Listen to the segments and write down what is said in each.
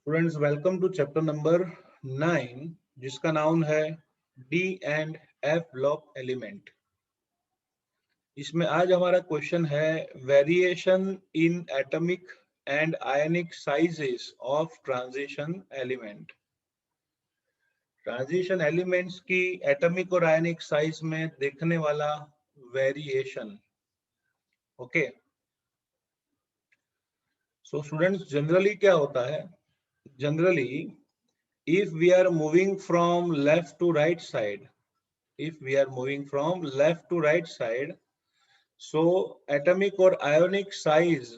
Students welcome to chapter number 9 जिसका नाम है D and F block element. इसमें आज हमारा क्वेश्चन है variation in atomic and ionic sizes of transition element. Transition elements की एटॉमिक और आयनिक साइज में देखने वाला variation. Okay, so students generally क्या होता है, generally if we are moving from left to right side, if we are moving from left to right side, so atomic और ionic size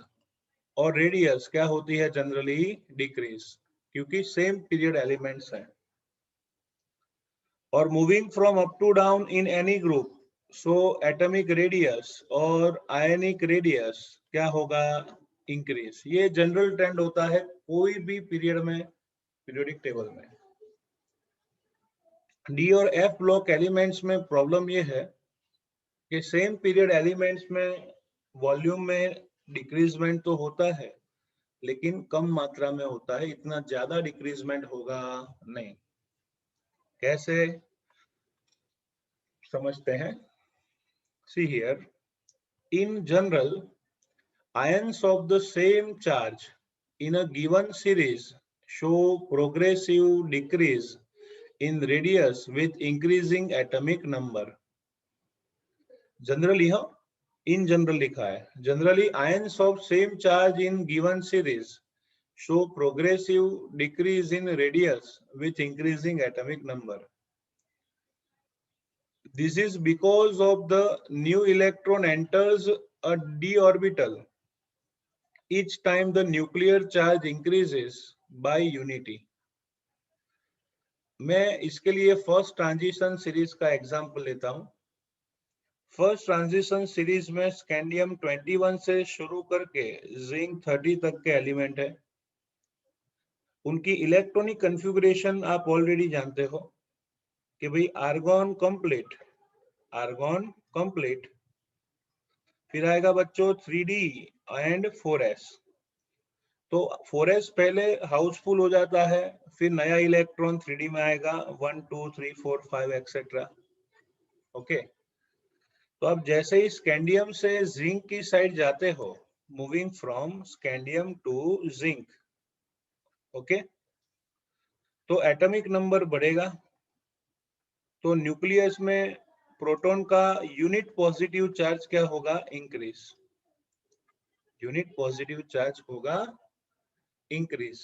और radius क्या होती है जनरली डिक्रीज, क्योंकि same period elements हैं। और moving from up to down in any group, so atomic radius और ionic radius क्या होगा, इंक्रीज। ये जनरल ट्रेंड होता है कोई भी पीरियड में, पीरियोडिक टेबल में। डी और एफ ब्लॉक एलिमेंट्स में प्रॉब्लम ये है कि सेम पीरियड एलिमेंट्स में वॉल्यूम में डिक्रीजमेंट तो होता है, लेकिन कम मात्रा में होता है, इतना ज्यादा डिक्रीजमेंट होगा नहीं। कैसे समझते हैं? See here, in general ions of the same charge in a given series show progressive decrease in radius with increasing atomic number. Generally हाँ, इन जनरल लिखा है, generally ions of same charge in given series show progressive decrease in radius with increasing atomic number. This is because of the new electron enters a d orbital each time the nuclear charge increases by unity. मैं इसके लिए first transition series का example लेता हूं। First transition series में scandium 21 से शुरू करके जिंक 30 तक के एलिमेंट है। उनकी इलेक्ट्रॉनिक कॉन्फ़िगरेशन आप ऑलरेडी जानते हो कि भाई आर्गॉन कंप्लीट, आर्गॉन कंप्लीट, फिर आएगा बच्चों 3d एंड 4s। तो 4s पहले हाउसफुल हो जाता है, फिर नया इलेक्ट्रॉन 3d में आएगा 1 2 3 4 5 एक्सेट्रा। ओके, तो अब जैसे ही स्कैंडियम से जिंक की साइड जाते हो, moving from scandium to zinc, okay, तो एटॉमिक नंबर बढ़ेगा। तो न्यूक्लियस में प्रोटॉन का यूनिट पॉजिटिव चार्ज क्या होगा, इंक्रीज। यूनिट पॉजिटिव चार्ज होगा इंक्रीज।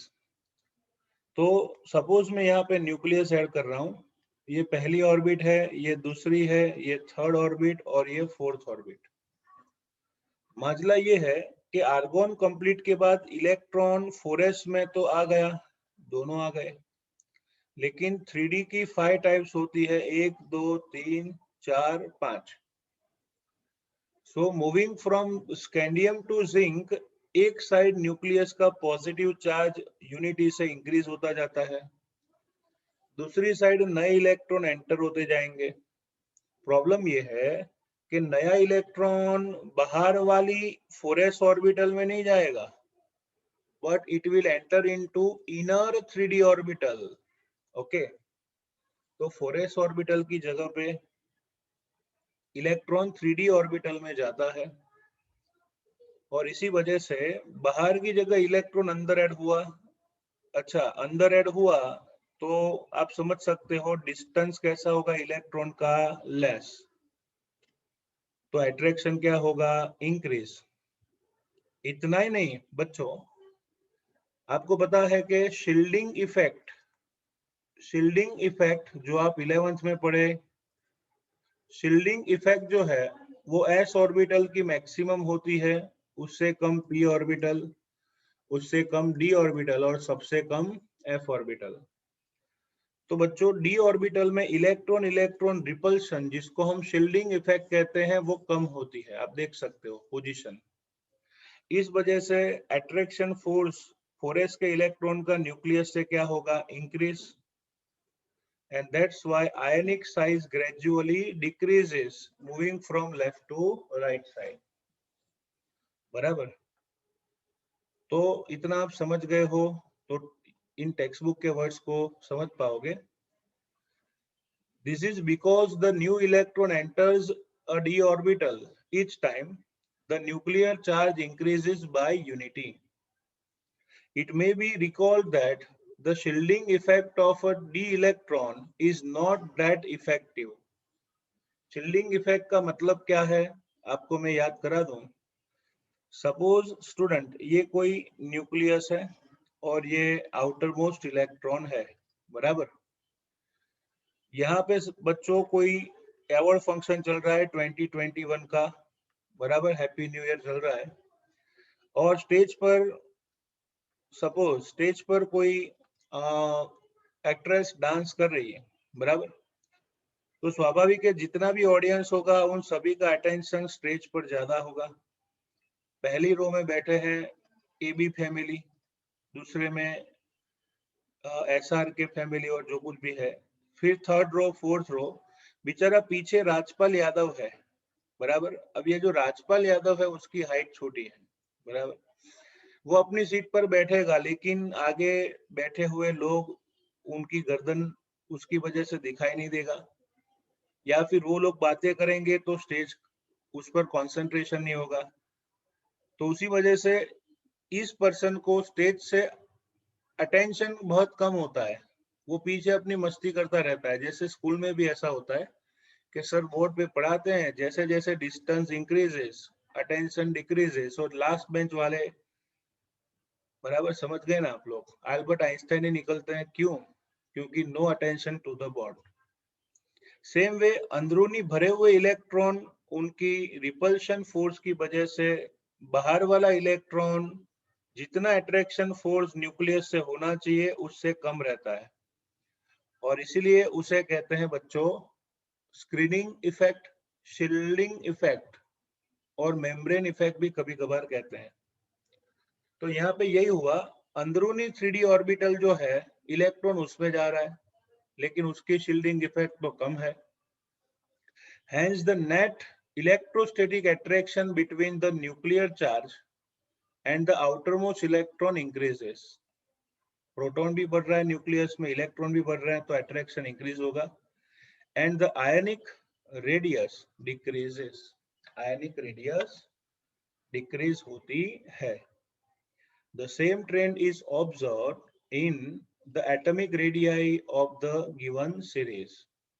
तो सपोज मैं यहाँ पे न्यूक्लियस ऐड कर रहा हूँ, ये पहली ऑर्बिट है, ये दूसरी है, ये थर्ड ऑर्बिट और ये फोर्थ ऑर्बिट। मामला ये है कि आर्गॉन कंप्लीट के बाद इलेक्ट्रॉन 4s में तो आ गया, दोनों आ गए, लेकिन 3d की 5 टाइप्स होती है, 1 2 3 4 5। So moving from scandium to zinc, एक साइड न्यूक्लियस का पॉजिटिव चार्ज यूनिटी से इंक्रीज होता जाता है, दूसरी साइड नए इलेक्ट्रॉन एंटर होते जाएंगे। प्रॉब्लम ये है कि नया इलेक्ट्रॉन बाहर वाली 4s ऑर्बिटल में नहीं जाएगा, but it will enter into inner 3d orbital. Okay, तो 4s ऑर्बिटल की जगह पे इलेक्ट्रॉन 3d ऑर्बिटल में जाता है, और इसी वजह से बाहर की जगह इलेक्ट्रॉन अंदर ऐड हुआ। अच्छा, अंदर ऐड हुआ तो आप समझ सकते हो डिस्टेंस कैसा होगा इलेक्ट्रॉन का, लेस, तो अट्रैक्शन क्या होगा, इंक्रीज। इतना ही नहीं बच्चों, आपको पता है कि शील्डिंग इफेक्ट, शील्डिंग इफेक्ट जो आप 11th में पढ़े, शील्डिंग इफेक्ट जो है वो s ऑर्बिटल की मैक्सिमम होती है, उससे कम p ऑर्बिटल, उससे कम d ऑर्बिटल और सबसे कम f ऑर्बिटल। तो बच्चों d ऑर्बिटल में इलेक्ट्रॉन इलेक्ट्रॉन रिपल्शन, जिसको हम शील्डिंग इफेक्ट कहते हैं, वो कम होती है, आप देख सकते हो पोजीशन। इस वजह से अट्रैक्शन फोर्स 4s के इलेक्ट्रॉन का न्यूक्लियस से क्या होगा, increase, and that's why ionic size gradually decreases moving from left to right side. बराबर, तो इतना आप समझ गए हो। तो इन टेक्स्ट बुक के वर्ड्स को समझ पाओगे। This is because the new electron enters a d orbital. Each time the nuclear charge increases by unity. It may be recalled that the shielding effect of a d electron is not that effective. Shielding effect का मतलब क्या है आपको मैं याद करा दूं। Suppose student ये कोई न्यूक्लियस है और ये आउटर मोस्ट इलेक्ट्रॉन है, बराबर। यहाँ पे बच्चों कोई एवॉर्ड फंक्शन चल रहा है 2021 का, बराबर, हैप्पी न्यू ईयर चल रहा है। और स्टेज पर सपोज स्टेज पर कोई एक्ट्रेस डांस कर रही है, बराबर। तो स्वाभाविक है जितना भी ऑडियंस होगा उन सभी का अटेंशन स्टेज पर ज्यादा होगा। पहली रो में बैठे हैं एबी फैमिली, दूसरे में एसआर के फैमिली और जो कुछ भी है, फिर थर्ड रो फोर्थ रो बेचारा पीछे राजपाल यादव है, बराबर। अब ये जो राजपाल यादव है उसकी हाइट छोटी है, बराबर। वो अपनी सीट पर बैठेगा लेकिन आगे बैठे हुए लोग उनकी गर्दन उसकी वजह से दिखाई नहीं देगा, या फिर वो लोग बातें करेंगे तो स्टेज उस पर कंसंट्रेशन नहीं होगा। तो उसी वजह से इस पर्सन को स्टेज से अटेंशन बहुत कम होता है, वो पीछे अपनी मस्ती करता रहता है। जैसे स्कूल में भी ऐसा होता है कि सर बोर्ड पे पढ़ाते हैं, जैसे जैसे डिस्टेंस इंक्रीजेस अटेंशन डिक्रीजेस, और लास्ट बेंच वाले, बराबर, समझ गए ना आप लोग, अल्बर्ट आइंस्टाइन ही निकलते हैं। क्यों? क्योंकि no attention to the board. Same way अंदरूनी भरे हुए इलेक्ट्रॉन उनकी रिपल्शन फोर्स की वजह से बाहर वाला इलेक्ट्रॉन जितना अट्रैक्शन फोर्स न्यूक्लियस से होना चाहिए उससे कम रहता है, और इसीलिए उसे कहते हैं बच्चों स्क्रीनिंग इफेक्ट, शील्डिंग इफेक्ट और मेम्ब्रेन इफेक्ट भी कभी कभार कहते हैं। तो यहाँ पे यही हुआ, अंदरूनी 3D ऑर्बिटल जो है इलेक्ट्रॉन उसमें जा रहा है लेकिन उसकी शील्डिंग इफेक्ट तो कम है। Hence the net electrostatic attraction between the nuclear charge and the outermost electron increases. Proton भी बढ़ रहा है न्यूक्लियस में, इलेक्ट्रॉन भी बढ़ रहे हैं, तो अट्रैक्शन इंक्रीज होगा। And the ionic radius decreases, ionic radius decrease होती है। The same trend is observed in the atomic radii of the given series.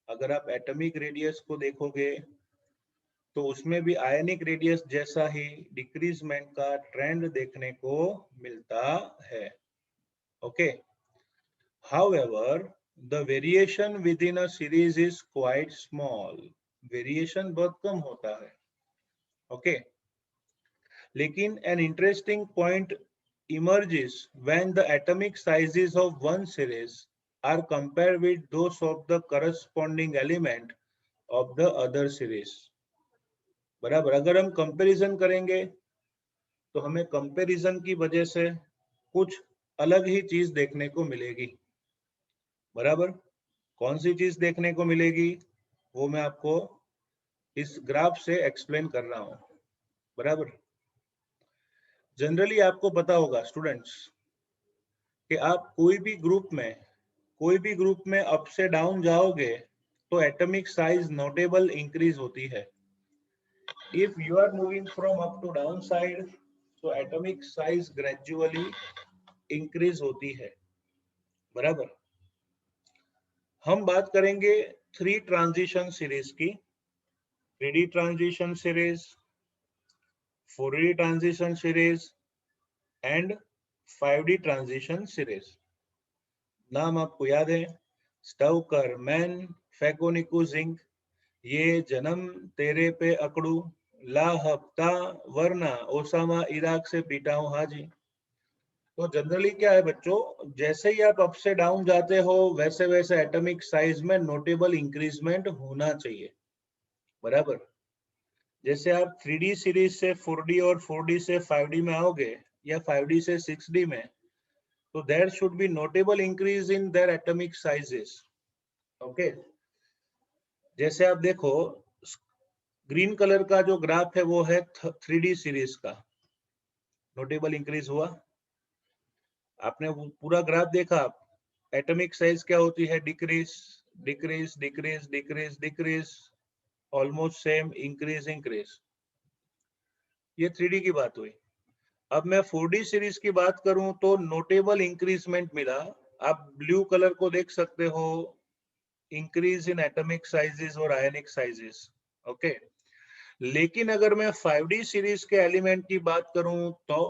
अगर आप एटॉमिक रेडियस को देखोगे तो उसमें भी आयनिक रेडियस जैसा ही डिक्रीजमेंट का ट्रेंड देखने को मिलता है। Okay, however the variation within a series is quite small. Variation बहुत कम होता है, ओके। लेकिन an interesting point emerges when the atomic sizes of one series are compared with those of the corresponding element of the other series. बराबर, अगर हम comparison करेंगे तो हमें कंपैरिजन की वजह से कुछ अलग ही चीज देखने को मिलेगी, बराबर। कौन सी चीज देखने को मिलेगी वो मैं आपको इस ग्राफ से एक्सप्लेन कर रहा हूं, बराबर। जनरली आपको पता होगा स्टूडेंट्स कि आप कोई भी ग्रुप में अप से डाउन जाओगे तो एटॉमिक साइज नोटेबल इंक्रीज होती है। If you are moving from up to down side, तो एटॉमिक साइज ग्रेजुअली इंक्रीज होती है, बराबर। हम बात करेंगे 3 ट्रांजिशन सीरीज की, 3D transition series, 4D transition series and 5D transition series. नाम आपको याद है, स्टाउकर, मैन, फैकोनिको, जिंक, ये जन्म तेरे पे अकड़ू, ला हफ्ता वरना ओसामा इराक से पीटा हूं हाजी। तो जनरली क्या है बच्चों, जैसे ही आप अप से डाउन जाते हो वैसे वैसे एटॉमिक साइज में नोटेबल इंक्रीजमेंट होना चाहिए, बराबर। जैसे आप 3D सीरीज से 4D और 4D से 5D में आओगे या 5D से 6D में, तो there should be notable increase in their atomic sizes, okay. जैसे आप देखो ग्रीन कलर का जो ग्राफ है वो है 3D सीरीज का, नोटेबल इंक्रीज हुआ। आपने वो पूरा ग्राफ देखा, एटॉमिक साइज क्या होती है, decrease decrease decrease decrease decrease, almost same, increase increase. ये 3D की बात हुई। अब मैं 4D सीरीज की बात करूं तो नोटेबल इंक्रीजमेंट मिला। आप ब्लू कलर को देख सकते हो, इंक्रीज इन एटॉमिक साइजेस और आयनिक साइजेस। ओके, लेकिन अगर मैं 5D सीरीज के एलिमेंट की बात करूं तो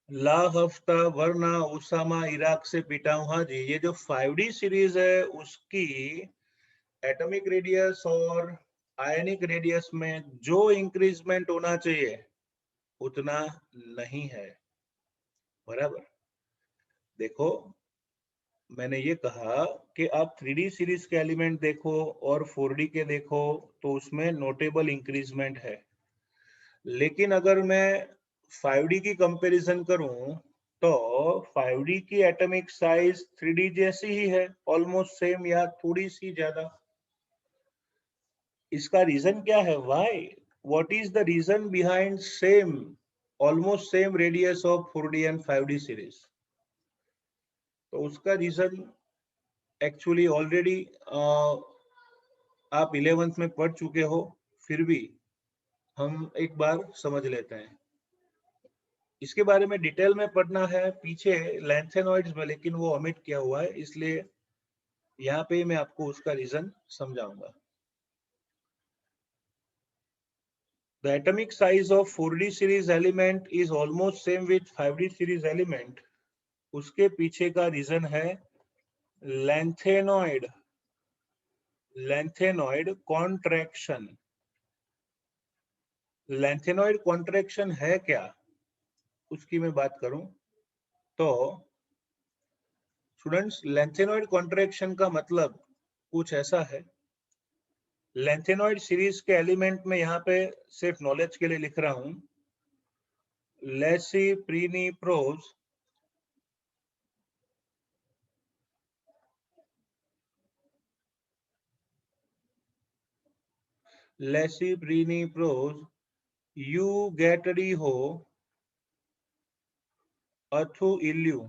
ला हफ्ता, वरना, उसामा, इराक से पिटा हूं, हाँ जी, ये जो 5D सीरीज है उसकी एटॉमिक रेडियस और आयनिक रेडियस में जो इंक्रीजमेंट होना चाहिए उतना नहीं है। बराबर। देखो, मैंने ये कहा कि आप 3D सीरीज के एलिमेंट देखो और 4D के देखो तो उसमें नोटेबल इंक्रीजमेंट है, लेकिन अगर मैं 5D की कंपैरिजन करूं तो 5D की एटॉमिक साइज 3D जैसी ही है, ऑलमोस्ट सेम या थोड़ी सी ज्यादा। इसका रीजन क्या है, why, what is the reason behind same, almost same radius of 4D and 5D series? तो उसका रीजन एक्चुअली ऑलरेडी आप 11th में पढ़ चुके हो, फिर भी हम एक बार समझ लेते हैं। इसके बारे में डिटेल में पढ़ना है पीछे लैंथेनॉइड्स में, लेकिन वो ओमिट किया हुआ है, इसलिए यहाँ पे मैं आपको उसका रीजन समझाऊंगा। The atomic size of 4D series element is almost same with 5D series element. उसके पीछे का रीजन है lanthanoid, lanthanoid contraction. Lanthanoid contraction है क्या, उसकी मैं बात करूं तो स्टूडेंट्स, लैंथेनॉइड कॉन्ट्रैक्शन का मतलब कुछ ऐसा है। लैंथेनॉइड सीरीज के एलिमेंट में यहाँ पे सिर्फ नॉलेज के लिए लिख रहा हूं, लेसिप्रीनिप्रोज, लेसिप्रीनिप्रोज, यूगैटरीहो, अथु इल्यू।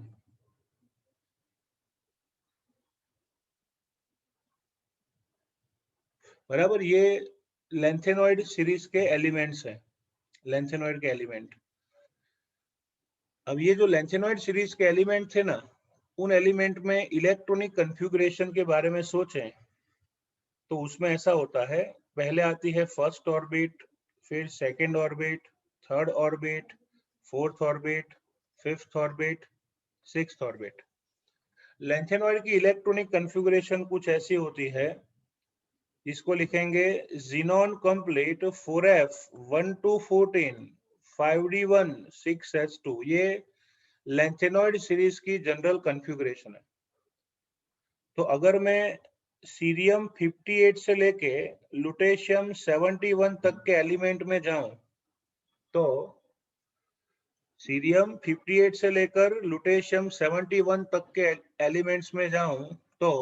बराबर, ये लैंथेनॉइड सीरीज के एलिमेंट्स हैं, लैंथेनॉइड के एलिमेंट। अब ये जो लैंथेनॉइड सीरीज के एलिमेंट थे ना, उन एलिमेंट में इलेक्ट्रॉनिक कन्फिगुरेशन के बारे में सोचें तो उसमें ऐसा होता है, पहले आती है फर्स्ट ऑर्बिट, फिर second orbit, third orbit, fourth orbit, fifth orbit, sixth orbit. Lanthanoid की इलेक्ट्रॉनिक कन्फिगुरेशन कुछ ऐसी होती है, इसको लिखेंगे xenon complete 4f 1 to 14 5d1 6s2। ये लैंथेनॉइड सीरीज की जनरल कन्फिगुरेशन है। तो अगर मैं सीरियम 58 से लेके लुटेशियम 71 तक के एलिमेंट में जाऊं तो सीरियम 58 से लेकर लुटेशियम 71 तक के एलिमेंट्स में जाऊं तो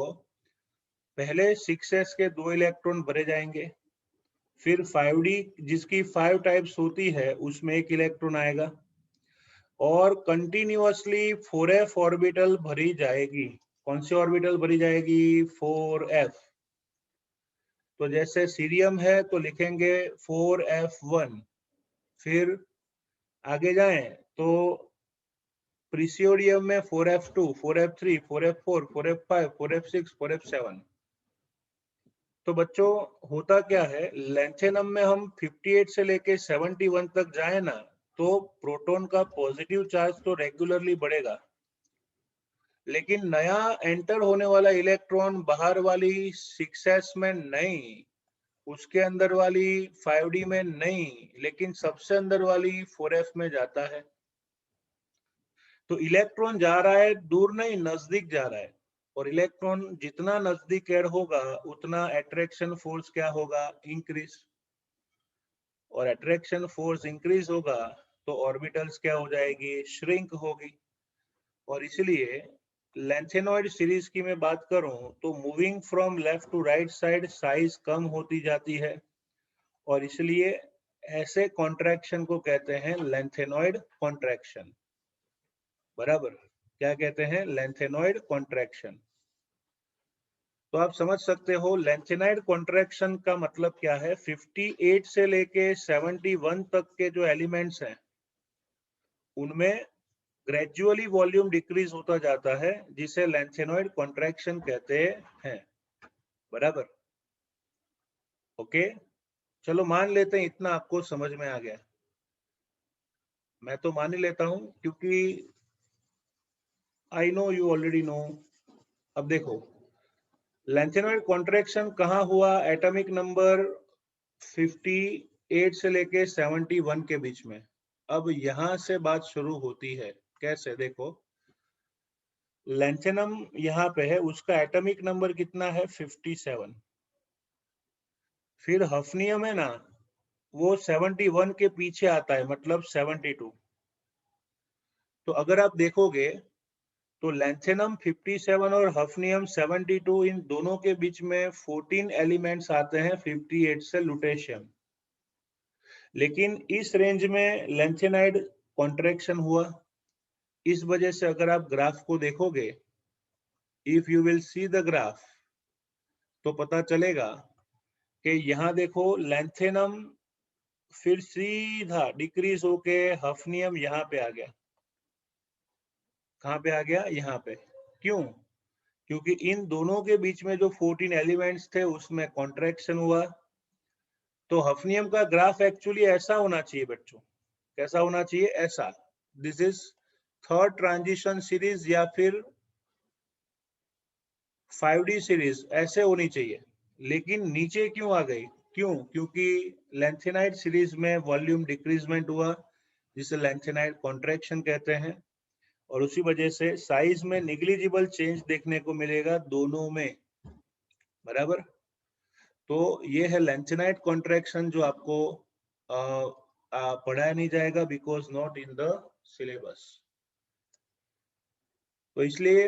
पहले 6s के 2 इलेक्ट्रॉन भरे जाएंगे, फिर 5D जिसकी 5 टाइप्स होती है उसमें 1 इलेक्ट्रॉन आएगा, और कंटिन्यूअसली 4f ऑर्बिटल भरी जाएगी। कौन सी ऑर्बिटल भरी जाएगी, 4f। तो जैसे सीरियम है तो लिखेंगे 4f1, फिर आगे जाएं तो प्रीसियोडियम में 4f2 4f3 4f4 4f5 4f6 4f7। तो बच्चों, होता क्या है, लैंथेनम में हम 58 से लेके 71 तक जाए ना तो प्रोटॉन का पॉजिटिव चार्ज तो रेगुलरली बढ़ेगा, लेकिन नया एंटर होने वाला इलेक्ट्रॉन बाहर वाली 6s में नहीं, उसके अंदर वाली 5D में नहीं, लेकिन सबसे अंदर वाली 4f में जाता है। तो इलेक्ट्रॉन जा रहा है दूर नहीं, नजदीक जा रहा है, और इलेक्ट्रॉन जितना नजदीक ऐड होगा उतना अट्रैक्शन फोर्स क्या होगा, इंक्रीज। और अट्रैक्शन फोर्स इंक्रीज होगा तो ऑर्बिटल्स क्या हो जाएगी, श्रिंक होगी। और इसलिए लैंथेनॉइड सीरीज की मैं बात करूं तो moving from left to right side size कम होती जाती है, और इसलिए ऐसे कॉन्ट्रैक्शन को कहते हैं लैंथेनॉइड कॉन्ट्रैक्शन। बराबर, क्या कहते हैं, लेंथेनॉइड कॉन्ट्रैक्शन। तो आप समझ सकते हो लेंथेनॉइड कॉन्ट्रैक्शन का मतलब क्या है। 58 से लेके 71 तक के जो एलिमेंट्स हैं उनमें ग्रेजुअली वॉल्यूम डिक्रीज होता जाता है, जिसे लेंथेनॉइड कॉन्ट्रैक्शन कहते हैं। बराबर, ओके। चलो मान लेते हैं इतना आपको समझ में आ गया। मैं तो मान ही लेता हूं क्योंकि I know you already know. अब देखो लेंथेनॉइड कॉन्ट्रैक्शन कहाँ हुआ, एटॉमिक नंबर 58 से लेके 71 के बीच में। अब यहां से बात शुरू होती है, कैसे, देखो लेंथेनम यहाँ पे है, उसका एटॉमिक नंबर कितना है, 57। फिर हफनियम है ना, वो 71 के पीछे आता है, मतलब 72। तो अगर आप देखोगे तो लेंथेनम 57 और हफनियम 72, इन दोनों के बीच में 14 एलिमेंट्स आते हैं 58 से लुटेशियम। लेकिन इस रेंज में लेंथेनाइड कॉन्ट्रैक्शन हुआ। इस वजह से अगर आप ग्राफ को देखोगे, if you will see the graph, तो पता चलेगा कि यहाँ देखो लेंथेनम फिर सीधा डिक्रीज होके हफनियम यहाँ पे आ गया। कहाँ पे आ गया, यहाँ पे। क्यों, क्योंकि इन दोनों के बीच में जो 14 एलिमेंट्स थे उसमें कॉन्ट्रैक्शन हुआ। तो हफनियम का ग्राफ एक्चुअली ऐसा होना चाहिए बच्चों, कैसा होना चाहिए, ऐसा। This is third transition series या फिर 5D सीरीज, ऐसे होनी चाहिए। लेकिन नीचे क्यों आ गई, क्यों, क्योंकि लेंथेनाइड सीरीज में वॉल्यूम डिक्रीजमेंट हुआ, जिसे लेंथेनाइड कॉन्ट्रैक्शन कहते हैं। और उसी वजह से साइज में निग्लिजिबल चेंज देखने को मिलेगा दोनों में। बराबर, तो ये है लेंथेनाइड कॉन्ट्रैक्शन, जो आपको पढ़ाया नहीं जाएगा because not in the syllabus. तो इसलिए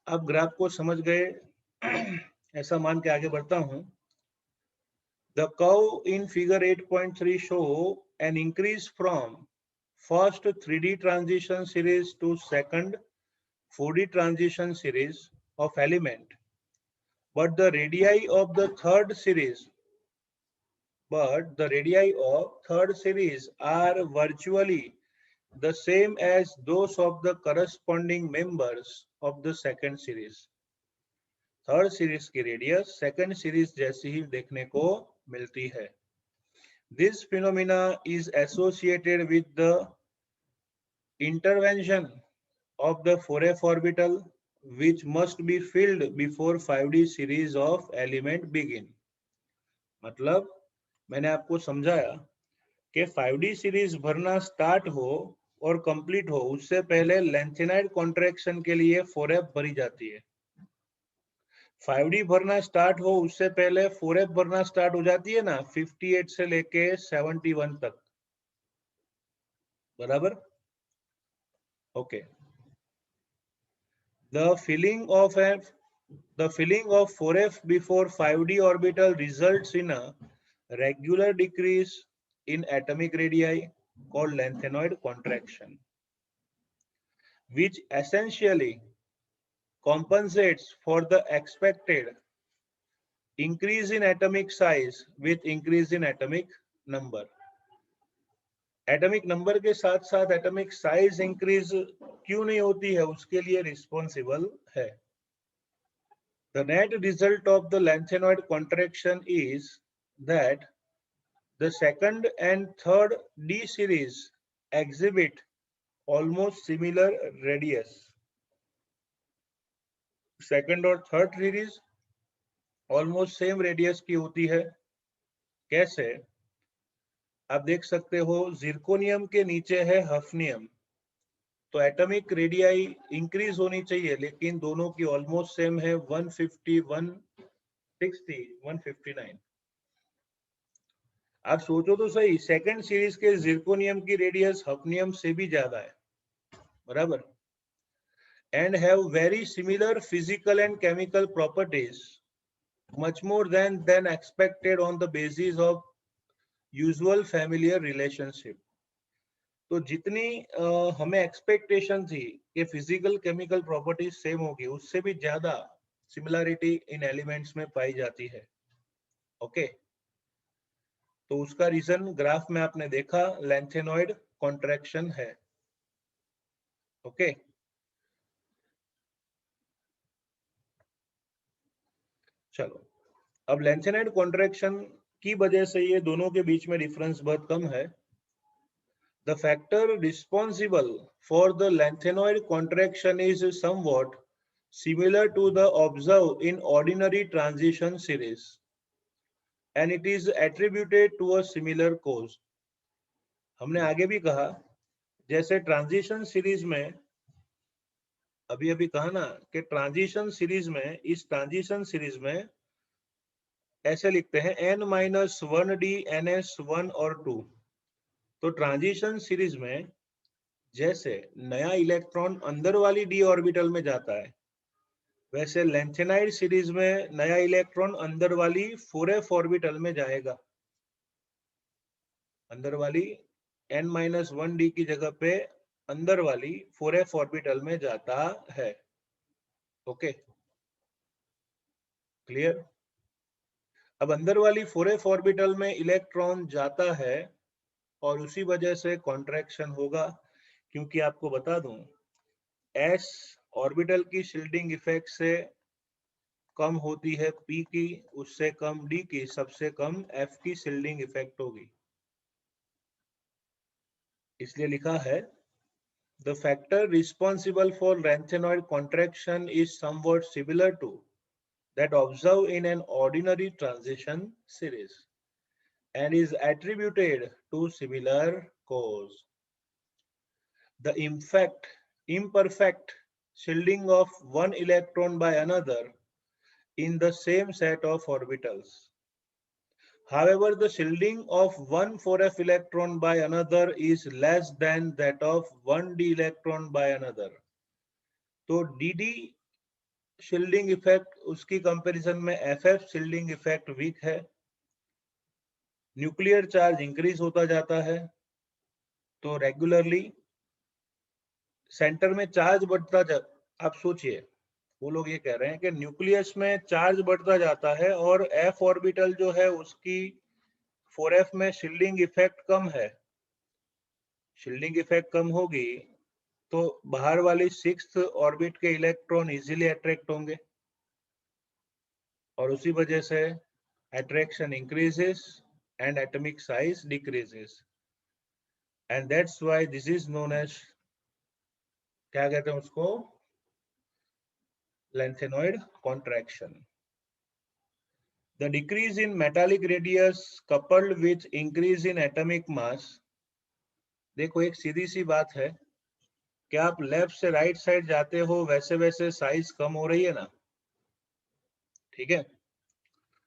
आप ग्राफ को समझ गए, ऐसा मान के आगे बढ़ता हूं। The curve in figure 8.3 show an increase from first 3D transition series to second 4D transition series of element, but the radii of the third series are virtually the same as those of the corresponding members of the second series. Third series की radius second series जैसी ही देखने को मिलती है। This phenomena is associated with the intervention of the 4f orbital, which must be filled before 5D series of element begin. मतलब मैंने आपको समझाया कि 5D सीरीज भरना स्टार्ट हो और कंप्लीट हो उससे पहले लेंथेनाइड कॉन्ट्रैक्शन के लिए 4f भरी जाती है। 5D भरना स्टार्ट हो उससे पहले 4f भरना स्टार्ट हो जाती है ना, 58 से लेके 71 तक। बराबर, okay. The filling of 4f before 5D orbital results in a regular decrease in atomic radii called lanthanoid contraction, which essentially compensates for the expected increase in atomic size with increase in atomic number. Atomic number के साथ साथ atomic size increase क्यों नहीं होती है, उसके लिए responsible है। The net result of the lanthanoid contraction is that the second and third D series exhibit almost similar radius. Second और third series almost same radius की होती है। कैसे, आप देख सकते हो जिरकोनियम के नीचे है हफनियम, तो एटॉमिक रेडियाई इंक्रीज होनी चाहिए, लेकिन दोनों की ऑलमोस्ट सेम है, 150, 160, 159। आप सोचो तो सही, सेकंड सीरीज के जिरकोनियम की रेडियस हफनियम से भी ज्यादा है। बराबर, and have very similar physical and chemical properties, much more than expected on the basis of usual familiar relationship. तो जितनी हमें एक्सपेक्टेशन थी कि फिजिकल केमिकल प्रॉपर्टीज सेम होगी, उससे भी ज्यादा सिमिलरिटी इन एलिमेंट्स में पाई जाती है। ओके, तो उसका रीजन ग्राफ में आपने देखा, लेंथेनॉइड कॉन्ट्रैक्शन है। ओके, चलो, अब लेंथेनॉइड कॉन्ट्रैक्शन की वजह से ये दोनों के बीच में डिफरेंस बहुत कम है। The factor responsible for the lengthenoid contraction is somewhat similar to the observed in ordinary transition series, and it is attributed to a similar cause. हमने आगे भी कहा, जैसे ट्रांजिशन सीरीज में अभी अभी कहा ना कि ट्रांजिशन सीरीज में, इस ट्रांजिशन सीरीज में ऐसे लिखते हैं n-1d ns1 और 2। तो ट्रांजिशन सीरीज में जैसे नया इलेक्ट्रॉन अंदर वाली डी ऑर्बिटल में जाता है, वैसे लेंथेनाइड सीरीज में नया इलेक्ट्रॉन अंदर वाली 4f ऑर्बिटल में जाएगा। अंदर वाली n-1d की जगह पे अंदर वाली 4f ऑर्बिटल में जाता है। Okay, clear? अब अंदर वाली 4f ऑर्बिटल में इलेक्ट्रॉन जाता है और उसी वजह से कॉन्ट्रैक्शन होगा, क्योंकि आपको बता दूं, s ऑर्बिटल की शील्डिंग इफेक्ट से कम होती है p की, उससे कम d की, सबसे कम f की शील्डिंग इफेक्ट होगी। इसलिए लिखा है the factor responsible for lengthenoid contraction is somewhat similar to that observed in an ordinary transition series and is attributed to similar cause. The imperfect shielding of one electron by another in the same set of orbitals. However, the shielding of one 4f electron by another is less than that of one d electron by another. तो dd shielding effect उसकी comparison में FF shielding effect week है। Nuclear charge increase होता जाता है, तो regularly centre में charge बढ़ता आप सोचिए, वो लोग ये कह रहे हैं कि न्यूक्लियस में चार्ज बढ़ता जाता है और एफ ऑर्बिटल जो है उसकी 4f में शील्डिंग इफेक्ट कम है। शील्डिंग इफेक्ट कम होगी तो बाहर वाली 6th ऑर्बिट के इलेक्ट्रॉन इजीली अट्रैक्ट होंगे और उसी वजह से attraction increases and atomic size decreases, and that's why this is known as, क्या कहते हैं उसको, lengthenoid contraction. The decrease in metallic radius coupled with increase in atomic mass, देखो एक सीधी सी बात है कि आप लेफ्ट से राइट साइड जाते हो वैसे वैसे साइज कम हो रही है ना, ठीक है?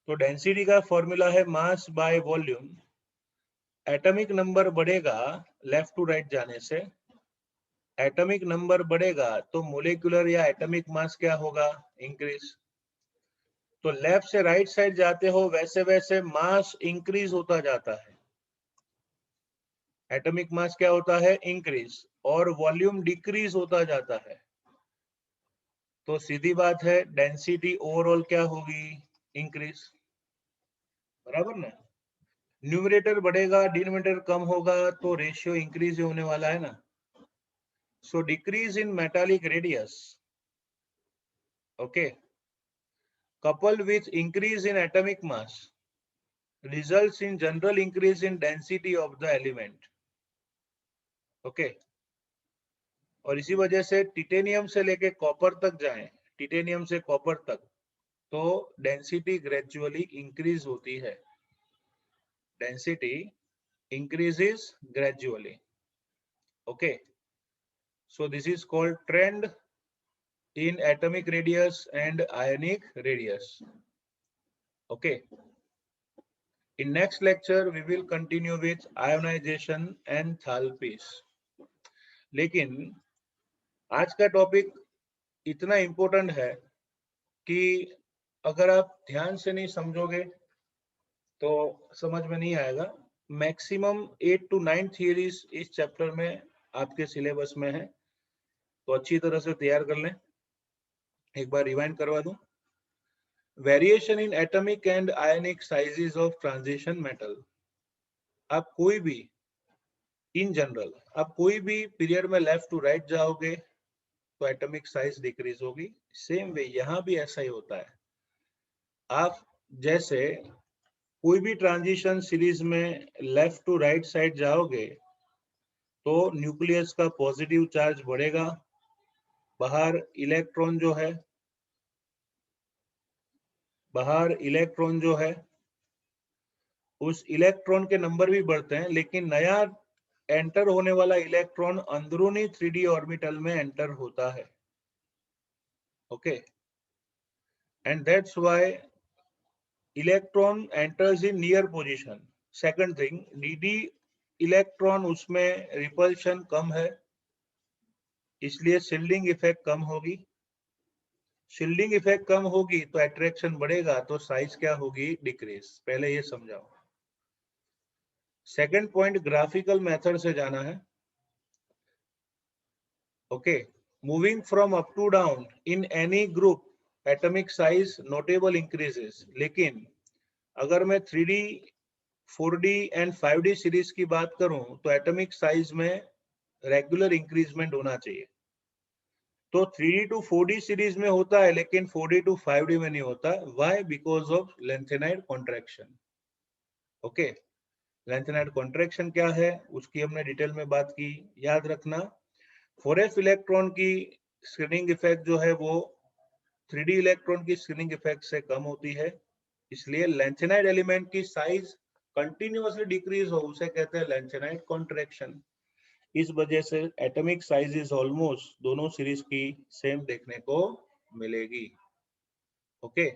तो डेंसिटी का फॉर्मूला है mass by volume. Atomic number बढ़ेगा लेफ्ट टू राइट जाने से, एटॉमिक नंबर बढ़ेगा तो मोलिकुलर या एटॉमिक मास क्या होगा, इंक्रीज। तो लेफ्ट से राइट साइड जाते हो वैसे वैसे मास इंक्रीज होता जाता है, एटॉमिक मास क्या होता है, इंक्रीज, और वॉल्यूम डिक्रीज होता जाता है। तो सीधी बात है डेंसिटी ओवरऑल क्या होगी, इंक्रीज, बराबर ना? न्यूमरेटर बढ़ेगा डिनोमिनेटर कम होगा तो रेशियो इंक्रीज होने वाला है ना। So decrease in metallic radius, okay, coupled with increase in atomic mass results in general increase in density of the element, okay। और इसी वजह से टिटेनियम से लेके कॉपर तक जाएं, टिटेनियम से कॉपर तक, तो डेंसिटी ग्रेजुअली इंक्रीज होती है, density increases gradually, okay। So this is called trend in atomic radius and ionic radius, okay। In next lecture we will continue with ionization enthalpies, लेकिन आज का टॉपिक इतना important है कि अगर आप ध्यान से नहीं समझोगे तो समझ में नहीं आएगा। मैक्सिमम 8 to 9 थियरीज इस चैप्टर में आपके सिलेबस में है, तो अच्छी तरह से तैयार कर लें। एक बार रिवाइंड करवा दूं। Variation in atomic and ionic sizes of transition metal. आप कोई भी इन जनरल आप कोई भी पीरियड में लेफ्ट टू राइट जाओगे तो एटॉमिक साइज डिक्रीज होगी। सेम वे यहाँ भी ऐसा ही होता है। आप जैसे कोई भी ट्रांजिशन सीरीज में लेफ्ट टू राइट साइड जाओगे तो न्यूक्लियस का पॉजिटिव चार्ज बढ़ेगा, बाहर इलेक्ट्रॉन जो है उस इलेक्ट्रॉन के नंबर भी बढ़ते हैं, लेकिन नया एंटर होने वाला इलेक्ट्रॉन अंदरूनी 3D ऑर्बिटल में एंटर होता है। Okay, and that's why electron enters in near position. Second thing, D electron उसमें रिपल्शन कम है, इसलिए शिल्डिंग इफेक्ट कम होगी। शिल्डिंग इफेक्ट कम होगी तो अट्रैक्शन बढ़ेगा, तो साइज क्या होगी? डिक्रीज। पहले ये समझाओ। सेकंड पॉइंट ग्राफिकल मेथड से जाना है। Okay, moving from up to down in any group atomic size notable increases. लेकिन अगर मैं 3D 4D and 5D series की बात करूं तो एटॉमिक साइज में रेगुलर इंक्रीजमेंट होना चाहिए। तो 3D to 4D सीरीज में होता है, लेकिन 4D to 5D में नहीं होता। Why? Because of lanthanide contraction. Okay, lanthanide contraction क्या है उसकी हमने डिटेल में बात की। याद रखना, 4s इलेक्ट्रॉन की स्क्रीनिंग इफेक्ट जो है वो 3D इलेक्ट्रॉन की स्क्रीनिंग इफेक्ट से कम होती है, इसलिए लेंथेनाइड एलिमेंट की साइज कंटिन्यूअसली डिक्रीज हो उसे कहते हैं लेंथेनाइड कॉन्ट्रैक्शन। इस वजह से एटॉमिक साइजेस ऑलमोस्ट दोनों सीरीज की सेम देखने को मिलेगी। ओके।